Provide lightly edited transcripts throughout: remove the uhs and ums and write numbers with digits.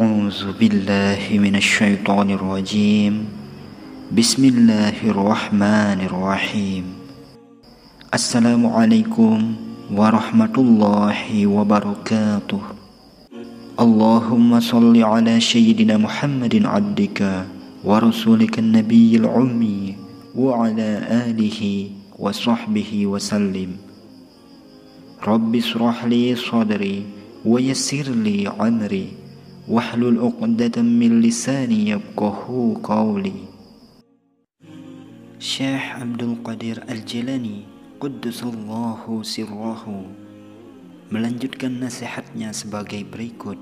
أعوذ بالله من الشيطان الرجيم بسم الله الرحمن الرحيم السلام عليكم ورحمة الله وبركاته اللهم صل على سيدنا محمد عبدك ورسولك النبي الأمي وعلى آله وصحبه وسلم رب اشرح لي صدري ويسر لي أمري واحلل عقدة من lisani yafqahu qawli. Syekh Abdul Qadir Al-Jilani Quddusallahu sirrahu melanjutkan nasihatnya sebagai berikut.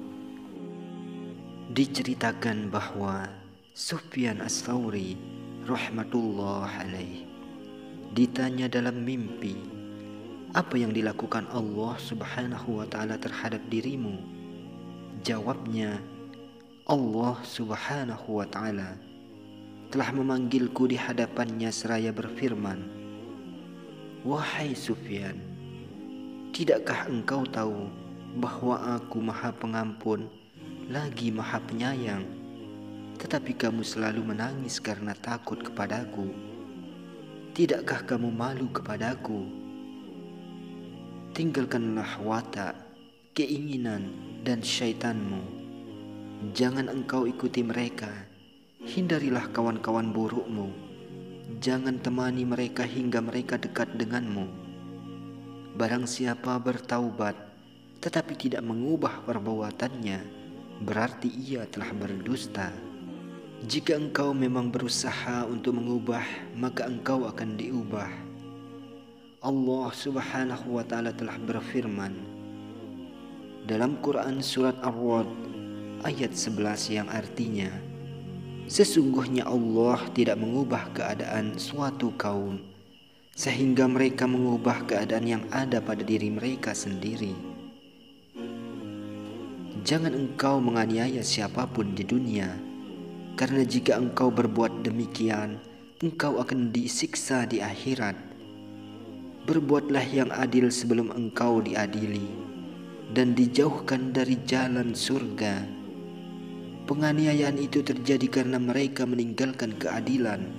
Diceritakan bahwa Sufyan Ats-Tsauri rahmatullah alaih ditanya dalam mimpi, apa yang dilakukan Allah subhanahu wa ta'ala terhadap dirimu? Jawabnya, Allah subhanahu wa ta'ala telah memanggilku di hadapannya seraya berfirman, wahai Sufyan, tidakkah engkau tahu bahwa aku maha pengampun lagi maha penyayang, tetapi kamu selalu menangis karena takut kepadaku. Tidakkah kamu malu kepadaku? Tinggalkanlah watak, keinginan dan syaitanmu. Jangan engkau ikuti mereka. Hindarilah kawan-kawan burukmu. Jangan temani mereka hingga mereka dekat denganmu. Barang siapa bertaubat tetapi tidak mengubah perbuatannya, berarti ia telah berdusta. Jika engkau memang berusaha untuk mengubah, maka engkau akan diubah. Allah subhanahu wa ta'ala telah berfirman dalam Quran surat Ar-Ra'd ayat 11 yang artinya, sesungguhnya Allah tidak mengubah keadaan suatu kaum sehingga mereka mengubah keadaan yang ada pada diri mereka sendiri. Jangan engkau menganiaya siapapun di dunia, karena jika engkau berbuat demikian, engkau akan disiksa di akhirat. Berbuatlah yang adil sebelum engkau diadili, dan dijauhkan dari jalan surga. Penganiayaan itu terjadi karena mereka meninggalkan keadilan,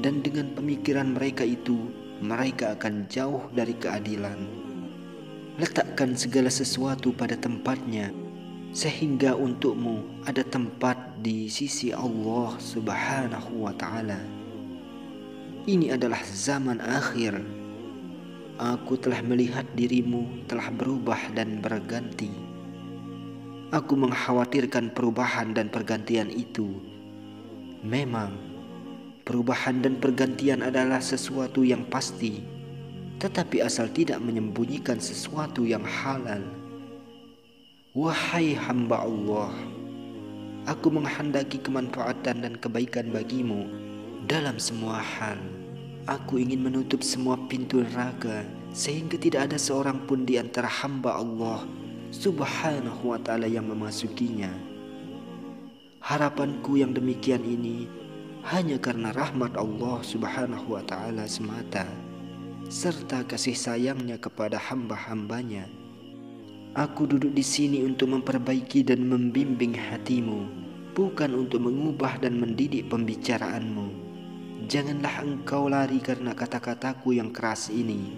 dan dengan pemikiran mereka itu, mereka akan jauh dari keadilan. Letakkan segala sesuatu pada tempatnya, sehingga untukmu ada tempat di sisi Allah subhanahu wa ta'ala. Ini adalah zaman akhir. Aku telah melihat dirimu telah berubah dan berganti. Aku mengkhawatirkan perubahan dan pergantian itu. Memang, perubahan dan pergantian adalah sesuatu yang pasti, tetapi asal tidak menyembunyikan sesuatu yang halal. Wahai hamba Allah, aku menghendaki kemanfaatan dan kebaikan bagimu dalam semua hal. Aku ingin menutup semua pintu neraka sehingga tidak ada seorang pun di antara hamba Allah subhanahu wa ta'ala yang memasukinya. Harapanku yang demikian ini hanya karena rahmat Allah subhanahu wa ta'ala semata, serta kasih sayangnya kepada hamba-hambanya. Aku duduk di sini untuk memperbaiki dan membimbing hatimu, bukan untuk mengubah dan mendidik pembicaraanmu. Janganlah engkau lari karena kata-kataku yang keras ini,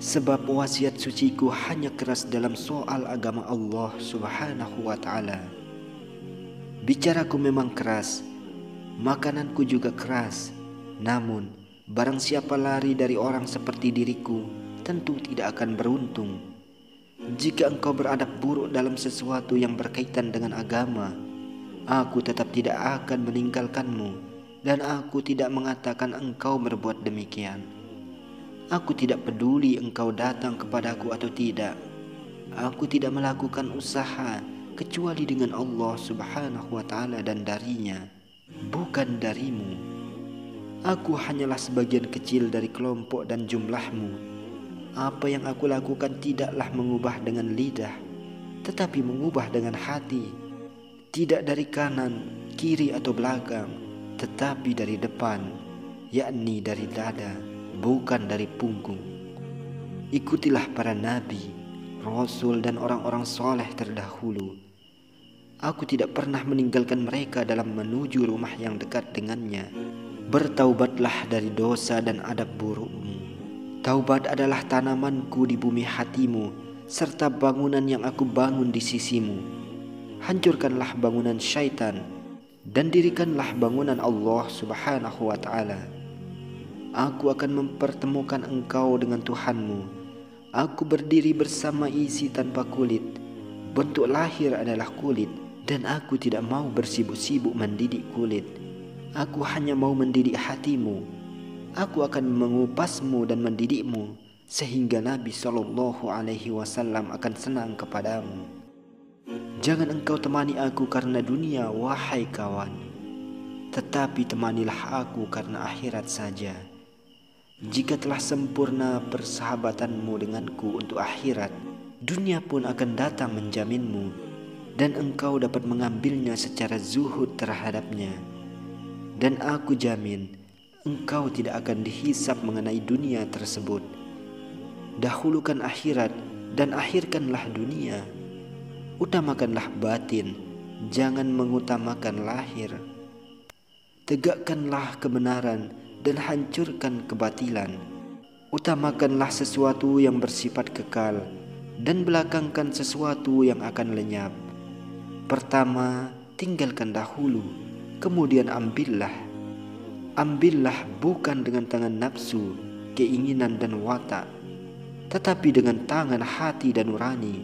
sebab wasiat suciku hanya keras dalam soal agama Allah subhanahu wa ta'ala. Bicaraku memang keras, makananku juga keras. Namun, barang siapa lari dari orang seperti diriku, tentu tidak akan beruntung. Jika engkau beradab buruk dalam sesuatu yang berkaitan dengan agama, aku tetap tidak akan meninggalkanmu. Dan aku tidak mengatakan engkau berbuat demikian. Aku tidak peduli engkau datang kepadaku atau tidak. Aku tidak melakukan usaha kecuali dengan Allah subhanahu wa ta'ala dan darinya, bukan darimu. Aku hanyalah sebagian kecil dari kelompok dan jumlahmu. Apa yang aku lakukan tidaklah mengubah dengan lidah, tetapi mengubah dengan hati. Tidak dari kanan, kiri atau belakang, tetapi dari depan, yakni dari dada, bukan dari punggung. Ikutilah para nabi, rasul dan orang-orang soleh terdahulu. Aku tidak pernah meninggalkan mereka dalam menuju rumah yang dekat dengannya. Bertaubatlah dari dosa dan adab burukmu. Taubat adalah tanamanku di bumi hatimu, serta bangunan yang aku bangun di sisimu. Hancurkanlah bangunan syaitan dan dirikanlah bangunan Allah Subhanahu wa ta'ala. Aku akan mempertemukan engkau dengan Tuhanmu. Aku berdiri bersama isi tanpa kulit. Bentuk lahir adalah kulit, dan aku tidak mau bersibuk-sibuk mendidik kulit. Aku hanya mau mendidik hatimu. Aku akan mengupasmu dan mendidikmu, sehingga Nabi SAW akan senang kepadamu. Jangan engkau temani aku karena dunia, wahai kawan, tetapi temanilah aku karena akhirat saja. Jika telah sempurna persahabatanmu denganku untuk akhirat, dunia pun akan datang menjaminmu, dan engkau dapat mengambilnya secara zuhud terhadapnya. Dan aku jamin, engkau tidak akan dihisap mengenai dunia tersebut. Dahulukan akhirat dan akhirkanlah dunia. Utamakanlah batin, jangan mengutamakan lahir. Tegakkanlah kebenaran dan hancurkan kebatilan. Utamakanlah sesuatu yang bersifat kekal dan belakangkan sesuatu yang akan lenyap. Pertama, tinggalkan dahulu, kemudian ambillah. Ambillah bukan dengan tangan nafsu, keinginan dan watak, tetapi dengan tangan hati dan nurani.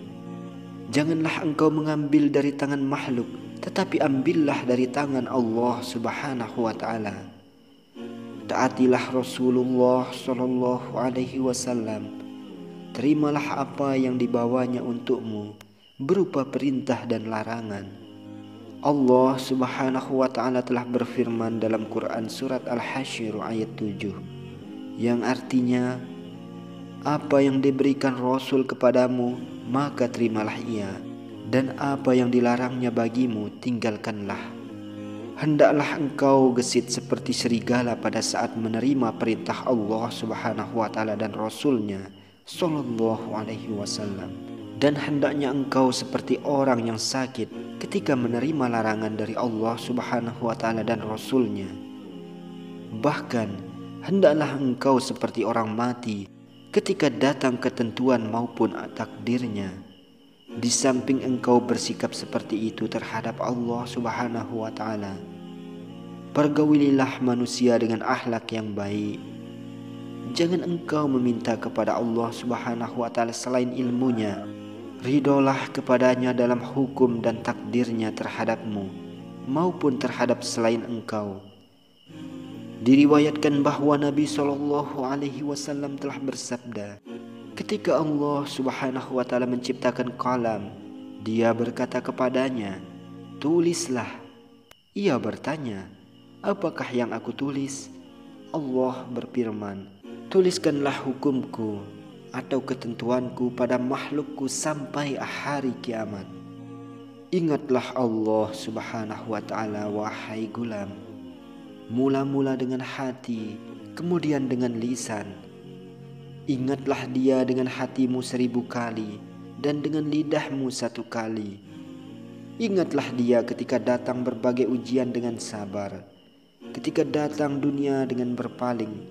Janganlah engkau mengambil dari tangan makhluk, tetapi ambillah dari tangan Allah Subhanahu wa ta'ala. Taatilah Rasulullah SAW. Terimalah apa yang dibawanya untukmu, berupa perintah dan larangan. Allah Subhanahu wa ta'ala telah berfirman dalam Quran surat Al-Hasyr ayat 7, yang artinya, apa yang diberikan Rasul kepadamu, maka terimalah ia, dan apa yang dilarangnya bagimu, tinggalkanlah. Hendaklah engkau gesit seperti serigala pada saat menerima perintah Allah Subhanahu wa ta'ala dan Rasulnya Sallallahu alaihi wasallam. Dan hendaknya engkau seperti orang yang sakit ketika menerima larangan dari Allah Subhanahu wa ta'ala dan Rasulnya. Bahkan hendaklah engkau seperti orang mati ketika datang ketentuan maupun takdirnya. Di samping engkau bersikap seperti itu terhadap Allah Subhanahu wa ta'ala, pergaulilah manusia dengan akhlak yang baik. Jangan engkau meminta kepada Allah Subhanahu wa ta'ala selain ilmunya. Ridolah kepadanya dalam hukum dan takdirnya terhadapmu maupun terhadap selain engkau. Diriwayatkan bahwa Nabi SAW telah bersabda, ketika Allah Subhanahu wa ta'ala menciptakan qalam, Dia berkata kepadanya, tulislah. Ia bertanya, apakah yang aku tulis? Allah berfirman, tuliskanlah hukumku atau ketentuanku pada makhlukku sampai hari kiamat. Ingatlah Allah Subhanahu wa ta'ala, wahai gulam. Mula-mula dengan hati, kemudian dengan lisan. Ingatlah Dia dengan hatimu 1000 kali dan dengan lidahmu 1 kali. Ingatlah Dia ketika datang berbagai ujian dengan sabar, ketika datang dunia dengan berpaling,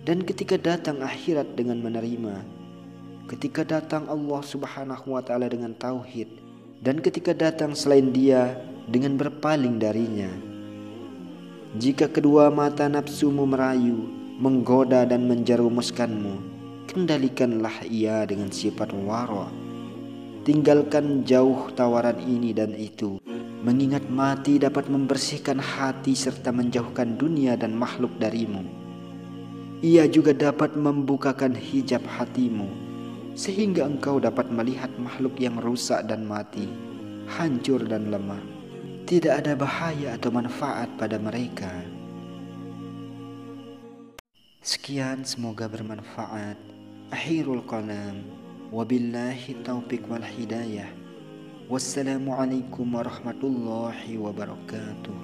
dan ketika datang akhirat dengan menerima. Ketika datang Allah Subhanahu wa ta'ala dengan tauhid, dan ketika datang selain Dia dengan berpaling darinya. Jika kedua mata nafsumu merayu, menggoda dan menjerumuskanmu, kendalikanlah ia dengan sifat wara. Tinggalkan jauh tawaran ini dan itu, mengingat mati dapat membersihkan hati serta menjauhkan dunia dan makhluk darimu. Ia juga dapat membukakan hijab hatimu, sehingga engkau dapat melihat makhluk yang rusak dan mati, hancur dan lemah. Tidak ada bahaya atau manfaat pada mereka. Sekian, semoga bermanfaat. Akhirul kalam. Wabillahi taufiq wal hidayah. Wassalamualaikum warahmatullahi wabarakatuh.